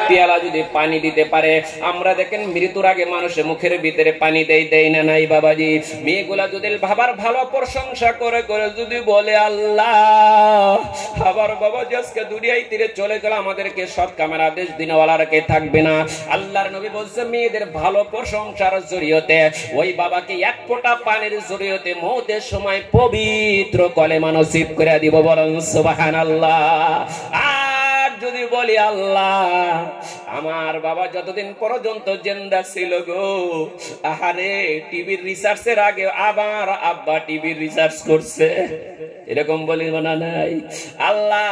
পেয়ালা যদি পানি দিতে পারে, আমরা দেখেন মৃত্যুর আগে মানুষের মুখের ভিতরে পানি দেয় না নাই বাবাজি। মেয়েগুলা যদি বাবার ভালো প্রশংসা করে করে যদি বলে আল্লাহ আবার বাবা আজকে দুনিয়ায় তীরে চলে গেল, আমাদেরকে সব কামের আদেশ দিনওয়ালার কে থাকবে না। আল্লাহর নবী বলছে মেয়েদের ভালো প্রশংসার জরিয়তে ওই বাবাকে এক ফোঁটা পানির জরিয়তে মওতের সময় পবিত্র কলেমা নসিব করে দিব, বলেন সুবহানাল্লাহ। আর যদি বলি আল্লাহ আমার বাবা যতদিন পর্যন্ত জিন্দা ছিল গো, আহারে টিভির রিসার্চের আগে আবার আব্বা টিভির রিসার্চ করছে, এরকম বলি না নাই। আল্লাহ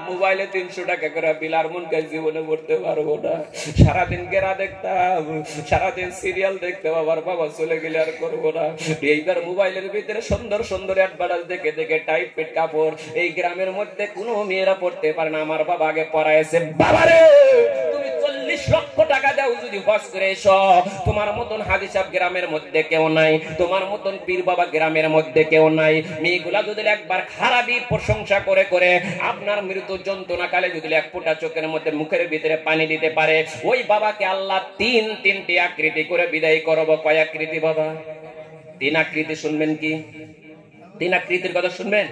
মোবাইলে 300 টাকা করে বিল আর মন কাজ জীবনে পড়তে পারবো না, সারাদিন গেরা দেখতাম, সারাদিন সিরিয়াল দেখতাম, আবার বাবা চলে গেলে আর করবো না। এইবার মোবাইলের ভিতরে সুন্দর সুন্দর অ্যাডভার্টাইজ দেখে দেখে টাইট পেট কাপড় এই গ্রামের মধ্যে কোনো মেয়েরা পড়তে পারে না, আমার বাবা আগে পড়াইছে। বাবারে তুমি 40 লক্ষ টাকা দাও যদি হজ করে এসো, তোমার মতন হাজী সাহেব গ্রামের মধ্যে কেউ নাই, তোমার মতন পীর বাবা গ্রামের মধ্যে কেউ নাই। মেয়েগুলা যদি একবার খারাপই প্রশংসা করে করে আপনার মৃত্যু যন্ত্রণা কালে যদি এক ফোঁটা চোখের মধ্যে মুখের ভিতরে পানি দিতে পারে, ওই বাবাকে আল্লাহ তিনটি আকৃতি করে বিদায় করব। কয় আকৃতি বাবা? 3 আকৃতি। শুনবেন কি? 3 আকৃতির কথা শুনবেন।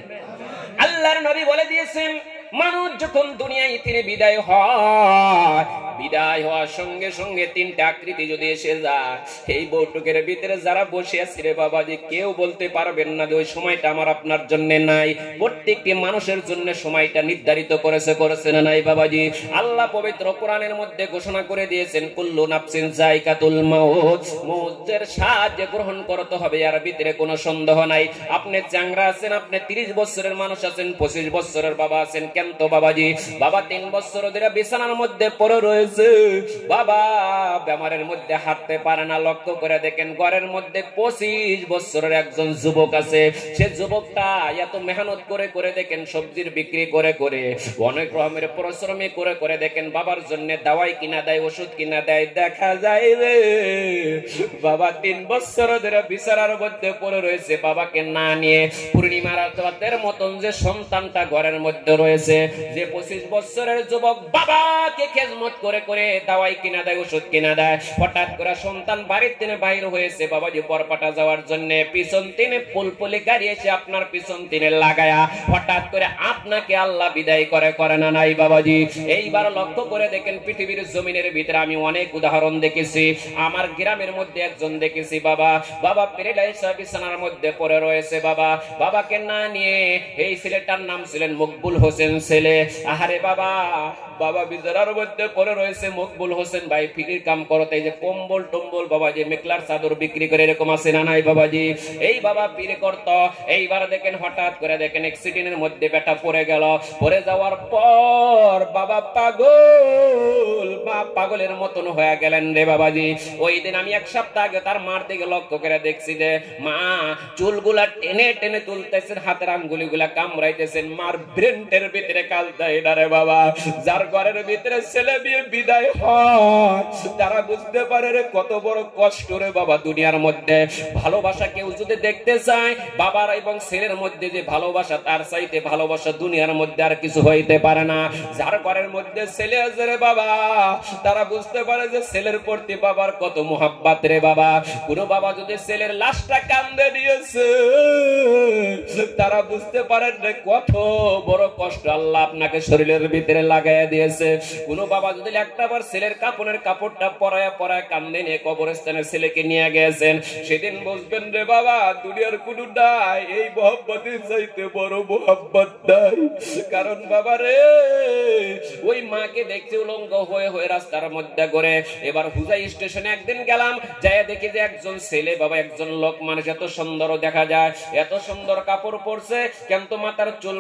আল্লাহর নবী বলে দিয়েছেন মানুষ যখন দুনিয়ায় তিনি বিদায় হয়, বিদায় হওয়ার সঙ্গে সঙ্গে 3টা আকৃতি যদি এসে যায়, এই বৈঠকের ভিতরে যারা বসে আছে রে বাবা যে কেউ বলতে পারবেন না যে ওই সময়টা আমার আপনার জন্য নাই। প্রত্যেকটি মানুষের জন্য সময়টা নির্ধারিত করেছে না নাই বাবাজি? আল্লাহ পবিত্র কোরআনের মধ্যে ঘোষণা করে দিয়েছেন কুল্লু নাফসিন যায়কাতুল মাউত, মৌতের স্বাদ গ্রহণ করতে হবে, এর ভিতরে কোনো সন্দেহ নাই। আপনি চাংরা আছেন, আপনি 30 বছরের মানুষ আছেন, 25 বছরের বাবা আছেন, তো বাবাজি বাবা 3 বছর ধরে বিছানার মধ্যে পড়ে রয়েছে, বাবা বেমারের মধ্যে হাঁটতে পারে না। লক্ষ্য করে দেখেন ঘরের মধ্যে 25 বছরের একজন যুবক আছে, সে যুবকটা এত মেহনত করে করে দেখেন সবজির বিক্রি করে করে অনেক রকমের পরিশ্রমী করে করে দেখেন বাবার জন্য দাওয়াই কিনা দেয়, ওষুধ কিনা দেয়। দেখা যায় রে বাবা 3 বছর ধরে বিছানার মধ্যে পড়ে রয়েছে, বাবাকে না নিয়ে পূর্ণিমার রাতের মতন যে সন্তানটা ঘরের মধ্যে রয়েছে, যে 25 বছরের যুবক বাবাকে খেদমত করে করে দাওয়াই কিনা দেয়, ওষুধ কিনা দেয়, হঠাৎ করে সন্তান বাড়ির থেকে বাইরে হয়েছে বাবাজি পরপাটা যাওয়ার জন্য, পিছন তিনে পুলপুলি গাড়ি এসে আপনার পিছন তিনে লাগায়া হঠাৎ করে আপনাকে আল্লাহ বিদায় করে না নাই বাবাজি? এইবার লক্ষ্য করে দেখেন পৃথিবীর জমিনের ভিতরে আমি অনেক উদাহরণ দেখেছি। আমার গ্রামের মধ্যে একজন দেখেছি বাবা প্যারালাইসিস বিছানার মধ্যে পড়ে রয়েছে, বাবাকে না নিয়ে, এই ছেলেটার নাম ছিলেন মকবুল হোসেন ছেলে। আহারে বাবা বিছানার মধ্যে পড়ে রয়েছে। মকবুল হোসেন ভাই ফিরির কাম করতে, এই যে কম্বল টম্বল বাবা যে মেকলার চাদর বিক্রি করে এরকম আছে না নাই বাবাজি? এই বাবা পীর করত। এইবার দেখেন হঠাৎ করে দেখেন অ্যাক্সিডেন্টের মধ্যে বেটা পড়ে গেল, পড়ে যাওয়ার পর বাবা পাগলের মতন হয়ে গেলেন রে বাবাজি। ওই দিন আমি 1 সপ্তাহ আগে তার মার দিকে লক্ষ্য করে দেখছি যে মা চুলগুলা টেনে টেনে তুলতেছেন, হাতের আঙ্গুলিগুলা কামড়াইতেছেন, মার ব্রেনের ভিতরে কাল দেয় না রে বাবা। যার ঘরের ভিতরে ছেলে বিয়ে বিদায় হয় তারা বুঝতে পারে রে কত বড় কষ্ট রে বাবা দুনিয়ার মধ্যে। ভালোবাসা কেউ যদি দেখতে চায়, বাবার এবং ছেলের মধ্যে যে ভালোবাসা, তার চাইতে ভালোবাসা দুনিয়ার মধ্যে আর কিছু হইতে পারে না। যার ঘরের মধ্যে ছেলে আছে রে বাবা, তারা বুঝতে পারে যে ছেলের প্রতি বাবার কত মোহাব্বত রে বাবা। কোন বাবা যদি ছেলের লাশটা কান্দে দিয়েছে, তারা বুঝতে পারেন যে কত বড় কষ্ট আল্লাহ আপনাকে শরীরের ভিতরে লাগাইয়া দিয়েছে। কোন বাবা যদি একটাবার ছেলের কাপড়ের কাপড়টা পরায়া পরায় কান্দে নিয়ে কবরস্থানে ছেলেকে নিয়ে গেছেন, সেদিন বুঝবেন রে বাবা দুনিয়ার কোনো নাই এই মোহাব্বতের চাইতে বড় মোহাব্বত নাই। কারণ বাবা রে ওই মাকে দেখতে উলঙ্গ হয়ে হয়ে রাস্তার মধ্যে ঘুরে। এবার হুজাই স্টেশনে একদিন গেলাম, যাইয়া দেখি যে একজন ছেলে বাবা, একজন লোক মানুষ, এত সুন্দর দেখা যায়, এত সুন্দর কাপড় পরছে, কিন্তু মাথার চুল